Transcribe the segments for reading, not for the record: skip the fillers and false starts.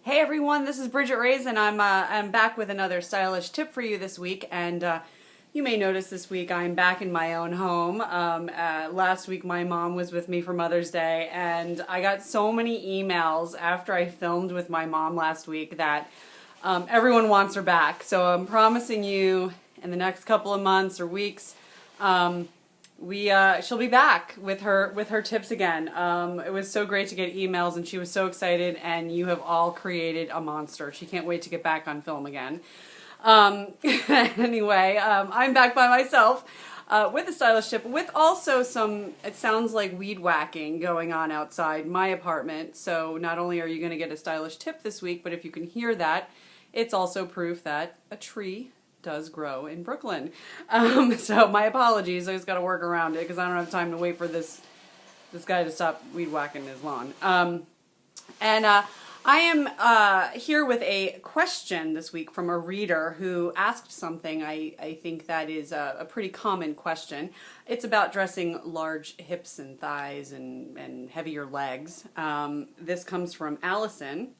Hey everyone, this is Bridgette Raes, and I'm back with another stylish tip for you this week. And you may notice this week I'm back in my own home. Last week my mom was with me for Mother's Day, and I got so many emails after I filmed with my mom last week that everyone wants her back. So I'm promising you in the next couple of months or weeks, she'll be back with her tips again. It was so great to get emails, and she was so excited, and you have all created a monster. She can't wait to get back on film again. Anyway, I'm back by myself with a stylish tip, with also some, it sounds like weed whacking going on outside my apartment. So not only are you going to get a stylish tip this week, but if you can hear that, it's also proof that a tree does grow in Brooklyn. So my apologies, I just got to work around it because I don't have time to wait for this guy to stop weed whacking his lawn. I am here with a question this week from a reader who asked something I think that is a pretty common question. It's about dressing large hips and thighs and heavier legs. This comes from Allison,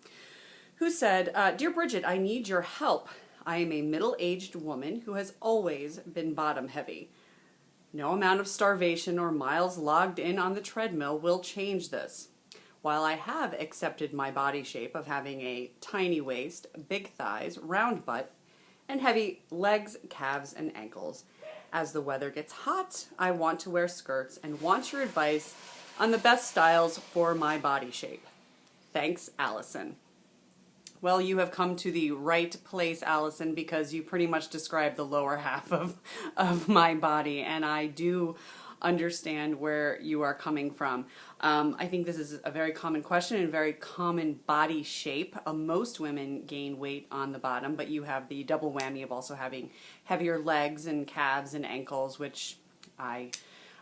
who said, "Dear Bridgette, I need your help. I am a middle-aged woman who has always been bottom heavy. No amount of starvation or miles logged in on the treadmill will change this. While I have accepted my body shape of having a tiny waist, big thighs, round butt, and heavy legs, calves, and ankles, as the weather gets hot, I want to wear skirts and want your advice on the best styles for my body shape. Thanks, Allison." Well, you have come to the right place, Allison, because you pretty much described the lower half of my body, and I do understand where you are coming from. I think this is a very common question and very common body shape. Most women gain weight on the bottom, but you have the double whammy of also having heavier legs and calves and ankles, which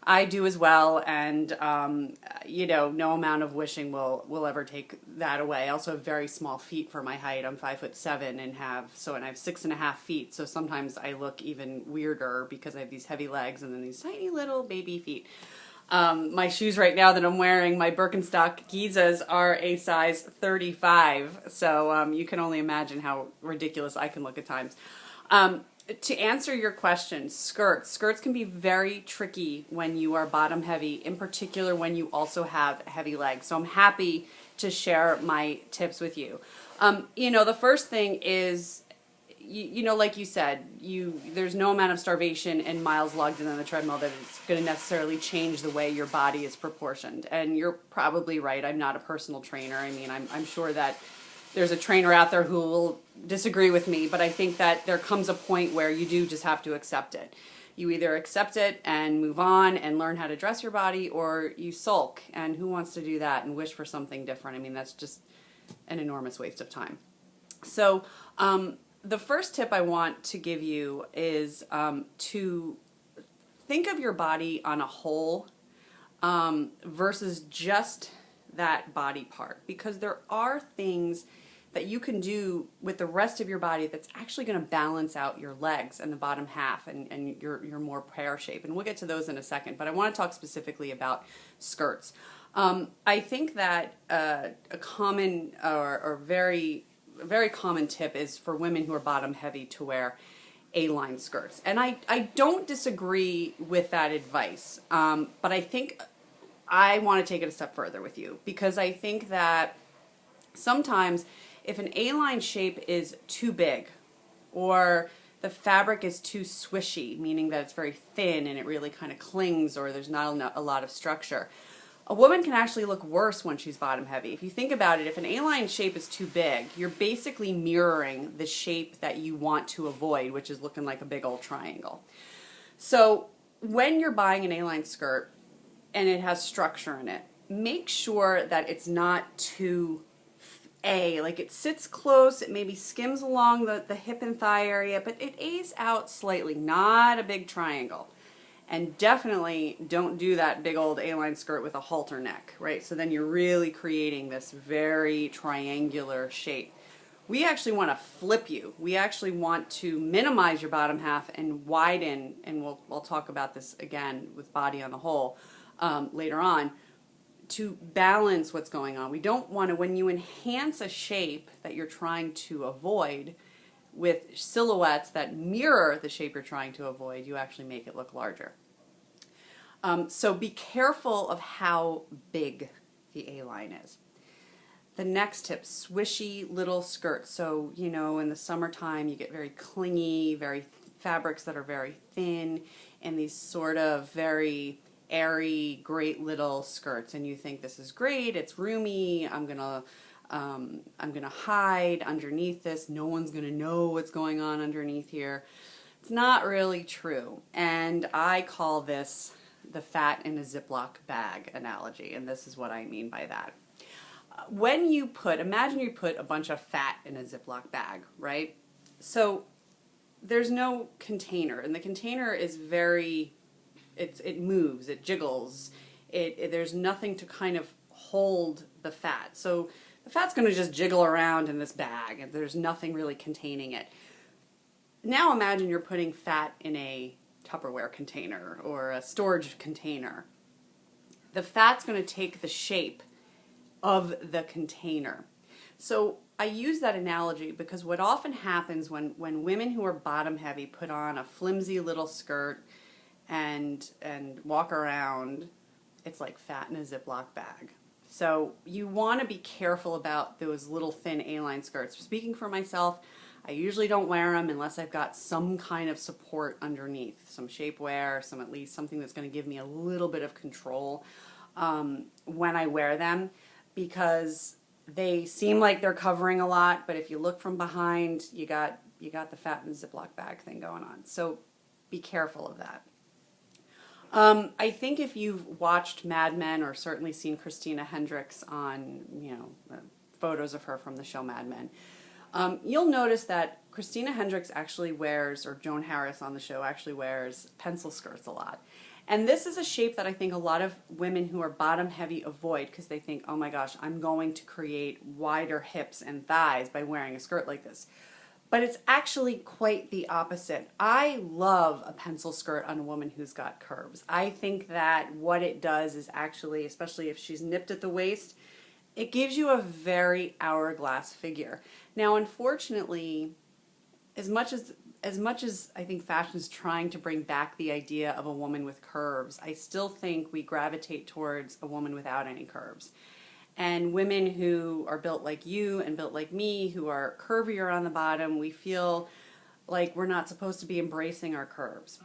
I do as well, and no amount of wishing will ever take that away. I also have very small feet for my height. I'm 5'7" and I have 6.5 feet. So sometimes I look even weirder because I have these heavy legs and then these tiny little baby feet. My shoes right now that I'm wearing, my Birkenstock Gizas, are a size 35. So you can only imagine how ridiculous I can look at times. To answer your question, skirts can be very tricky when you are bottom heavy, in particular when you also have heavy legs. So I'm happy to share my tips with you. The first thing is, like you said, there's no amount of starvation and miles logged in on the treadmill that is going to necessarily change the way your body is proportioned. And you're probably right. I'm not a personal trainer. I mean, I'm sure that there's a trainer out there who will disagree with me, but I think that there comes a point where you do just have to accept it. You either accept it and move on and learn how to dress your body, or you sulk, and who wants to do that and wish for something different? I mean, that's just an enormous waste of time. So the first tip I want to give you is to think of your body on a whole versus just that body part, because there are things that you can do with the rest of your body that's actually going to balance out your legs and the bottom half and your more pear shape. And we'll get to those in a second, but I want to talk specifically about skirts. I think that a common or very, very common tip is for women who are bottom heavy to wear A-line skirts. And I don't disagree with that advice, but I think I want to take it a step further with you, because I think that sometimes if an A-line shape is too big, or the fabric is too swishy, meaning that it's very thin and it really kind of clings, or there's not a lot of structure, a woman can actually look worse when she's bottom heavy. If you think about it, if an A-line shape is too big, you're basically mirroring the shape that you want to avoid, which is looking like a big old triangle. So when you're buying an A-line skirt and it has structure in it, make sure that it's not too like it sits close, it maybe skims along the hip and thigh area, but it A's out slightly, not a big triangle. And definitely don't do that big old A-line skirt with a halter neck, right? So then you're really creating this very triangular shape. We actually want to flip you. We actually want to minimize your bottom half and widen, and we'll talk about this again with body on the whole later on. to balance what's going on. We don't want to, when you enhance a shape that you're trying to avoid with silhouettes that mirror the shape you're trying to avoid, you actually make it look larger. So be careful of how big the A-line is. The next tip, swishy little skirts. So, you know, in the summertime you get very clingy, fabrics that are very thin, and these sort of very airy, great little skirts, and you think this is great, it's roomy, I'm gonna hide underneath this, no one's gonna know what's going on underneath here. It's not really true, and I call this the fat in a Ziploc bag analogy, and this is what I mean by that. When you imagine you put a bunch of fat in a Ziploc bag, right? So there's no container, and the container is it moves, it jiggles, there's nothing to kind of hold the fat. So the fat's going to just jiggle around in this bag, and there's nothing really containing it. Now imagine you're putting fat in a Tupperware container or a storage container. The fat's going to take the shape of the container. So I use that analogy because what often happens when women who are bottom heavy put on a flimsy little skirt and walk around, it's like fat in a Ziploc bag. So you want to be careful about those little thin A-line skirts. Speaking for myself, I usually don't wear them unless I've got some kind of support underneath, some shapewear, at least something that's going to give me a little bit of control when I wear them, because they seem like they're covering a lot, but if you look from behind, you got the fat in the Ziploc bag thing going on. So be careful of that. I think if you've watched Mad Men or certainly seen Christina Hendricks on, photos of her from the show Mad Men, you'll notice that Christina Hendricks actually wears, or Joan Harris on the show actually wears, pencil skirts a lot. And this is a shape that I think a lot of women who are bottom heavy avoid because they think, oh my gosh, I'm going to create wider hips and thighs by wearing a skirt like this. But it's actually quite the opposite. I love a pencil skirt on a woman who's got curves. I think that what it does is actually, especially if she's nipped at the waist, it gives you a very hourglass figure. Now, unfortunately, as much as I think fashion is trying to bring back the idea of a woman with curves, I still think we gravitate towards a woman without any curves. And women who are built like you and built like me, who are curvier on the bottom, we feel like we're not supposed to be embracing our curves.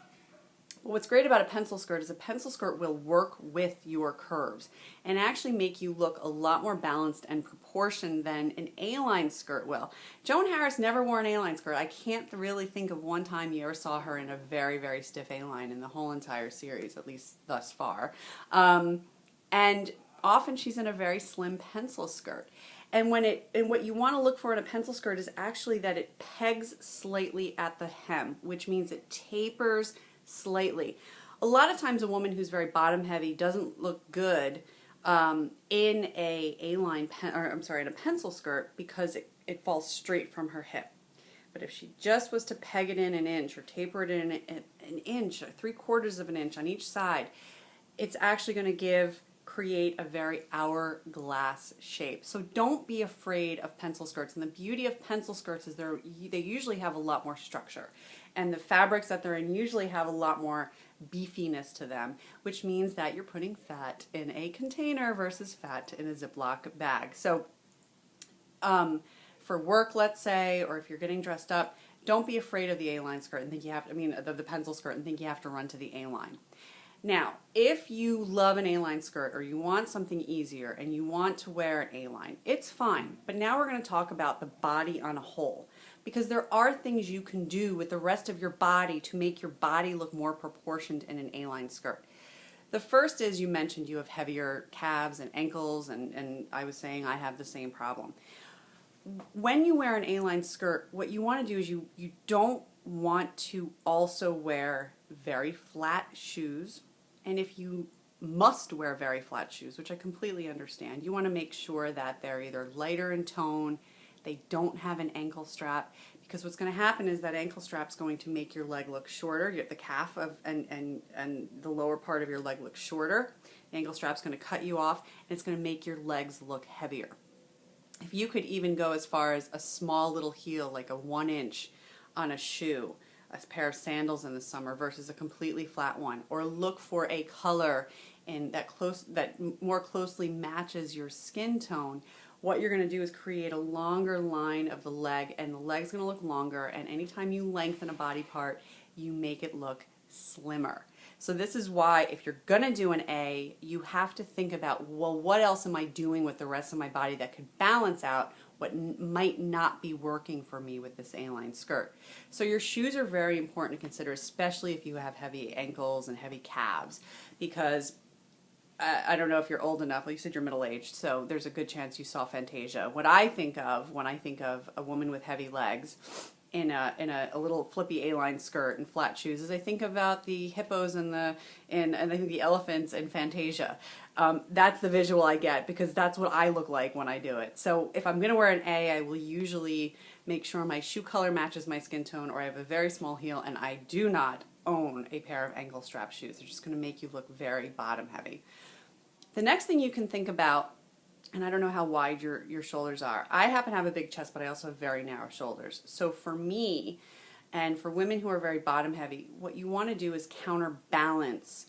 But what's great about a pencil skirt is a pencil skirt will work with your curves and actually make you look a lot more balanced and proportioned than an A-line skirt will. Joan Harris never wore an A-line skirt. I can't really think of one time you ever saw her in a very, very stiff A-line in the whole entire series, at least thus far. And often she's in a very slim pencil skirt. And what you want to look for in a pencil skirt is actually that it pegs slightly at the hem, which means it tapers slightly. A lot of times a woman who's very bottom heavy doesn't look good in in a pencil skirt because it falls straight from her hip. But if she just was to peg it in an inch or taper it in an inch or 3/4 of an inch on each side, it's actually going to create a very hourglass shape. So don't be afraid of pencil skirts. And the beauty of pencil skirts is they usually have a lot more structure. And the fabrics that they're in usually have a lot more beefiness to them, which means that you're putting fat in a container versus fat in a Ziploc bag. So for work, let's say, or if you're getting dressed up, don't be afraid of the A-line skirt and think you have to, the pencil skirt and think you have to run to the A-line. Now, if you love an A-line skirt or you want something easier and you want to wear an A-line, it's fine. But now we're going to talk about the body on a whole, because there are things you can do with the rest of your body to make your body look more proportioned in an A-line skirt. The first is, you mentioned you have heavier calves and ankles, and I was saying I have the same problem. When you wear an A-line skirt, what you want to do is you don't want to also wear very flat shoes. And if you must wear very flat shoes, which I completely understand, you want to make sure that they're either lighter in tone, they don't have an ankle strap, because what's going to happen is that ankle strap's going to make your leg look shorter, the calf and the lower part of your leg look shorter, The ankle strap's going to cut you off, and it's going to make your legs look heavier. If you could even go as far as a small little heel, like a 1-inch on a shoe, a pair of sandals in the summer versus a completely flat one, or look for a color that more closely matches your skin tone, what you're going to do is create a longer line of the leg, and the leg's going to look longer, and anytime you lengthen a body part, you make it look slimmer. So this is why if you're going to do an A, you have to think about, well, what else am I doing with the rest of my body that could balance out what might not be working for me with this A-line skirt. So your shoes are very important to consider, especially if you have heavy ankles and heavy calves, because I don't know if you're old enough. Well, you said you're middle-aged, so there's a good chance you saw Fantasia. What I think of when I think of a woman with heavy legs in a little flippy A-line skirt and flat shoes is I think about the hippos and I think the elephants in Fantasia. That's the visual I get because that's what I look like when I do it. So if I'm going to wear an A, I will usually make sure my shoe color matches my skin tone, or I have a very small heel, and I do not own a pair of ankle strap shoes. They're just going to make you look very bottom heavy. The next thing you can think about, and I don't know how wide your shoulders are. I happen to have a big chest, but I also have very narrow shoulders. So for me, and for women who are very bottom heavy, what you want to do is counterbalance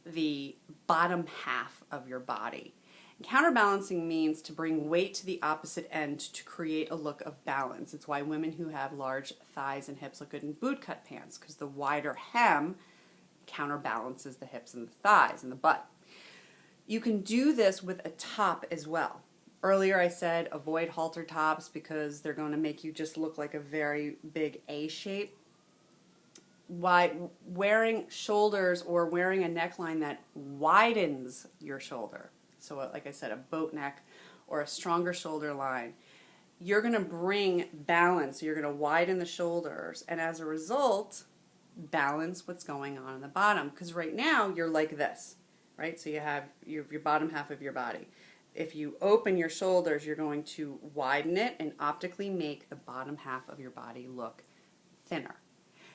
the bottom half of your body. And counterbalancing means to bring weight to the opposite end to create a look of balance. It's why women who have large thighs and hips look good in bootcut pants, because the wider hem counterbalances the hips and the thighs and the butt. You can do this with a top as well. Earlier I said avoid halter tops because they're going to make you just look like a very big A shape. Why wearing shoulders or wearing a neckline that widens your shoulder, so like I said, a boat neck or a stronger shoulder line, you're going to bring balance. You're going to widen the shoulders, and as a result, balance what's going on in the bottom, because right now you're like this. Right? So you have your bottom half of your body. If you open your shoulders, you're going to widen it and optically make the bottom half of your body look thinner.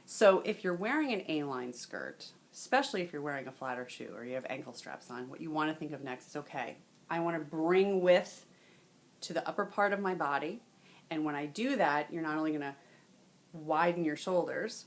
So if you're wearing an A-line skirt, especially if you're wearing a flatter shoe or you have ankle straps on, what you want to think of next is, okay, I want to bring width to the upper part of my body, and when I do that, you're not only going to widen your shoulders,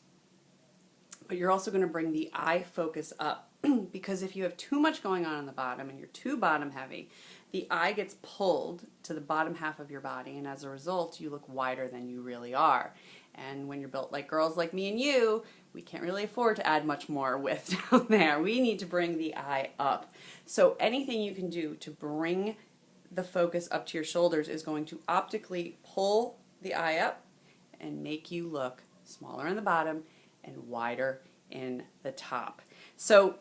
but you're also going to bring the eye focus up. Because if you have too much going on the bottom and you're too bottom heavy, the eye gets pulled to the bottom half of your body, and as a result, you look wider than you really are. And when you're built like girls like me and you, we can't really afford to add much more width down there. We need to bring the eye up. So anything you can do to bring the focus up to your shoulders is going to optically pull the eye up and make you look smaller in the bottom and wider in the top. So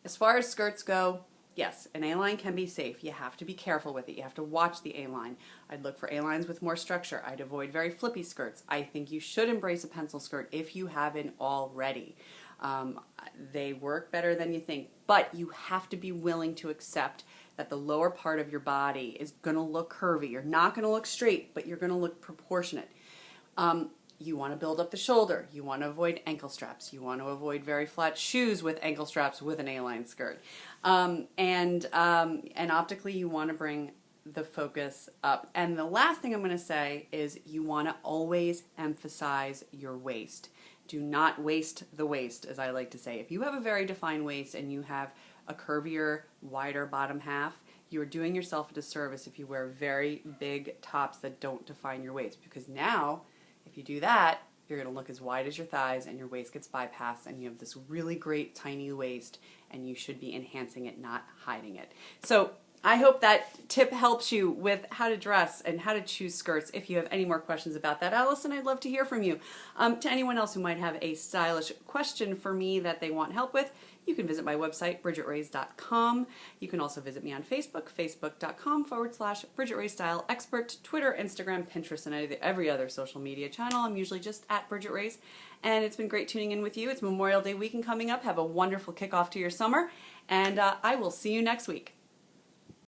as far as skirts go, yes, an A-line can be safe. You have to be careful with it. You have to watch the A-line. I'd look for A-lines with more structure. I'd avoid very flippy skirts. I think you should embrace a pencil skirt if you haven't already. They work better than you think, but you have to be willing to accept that the lower part of your body is going to look curvy. You're not going to look straight, but you're going to look proportionate. You want to build up the shoulder. You want to avoid ankle straps. You want to avoid very flat shoes with ankle straps with an A-line skirt. And optically, you want to bring the focus up. And the last thing I'm going to say is you want to always emphasize your waist. Do not waste the waist, as I like to say. If you have a very defined waist and you have a curvier, wider bottom half, you are doing yourself a disservice if you wear very big tops that don't define your waist, because now if you do that, you're going to look as wide as your thighs and your waist gets bypassed and you have this really great tiny waist, and you should be enhancing it, not hiding it. So I hope that tip helps you with how to dress and how to choose skirts. If you have any more questions about that, Allison, I'd love to hear from you. To anyone else who might have a stylish question for me that they want help with, you can visit my website, BridgetteRaes.com. You can also visit me on Facebook, Facebook.com/Bridgette Raes Style Expert, Twitter, Instagram, Pinterest, and every other social media channel. I'm usually just at Bridgette Raes. And it's been great tuning in with you. It's Memorial Day weekend coming up. Have a wonderful kickoff to your summer. And I will see you next week.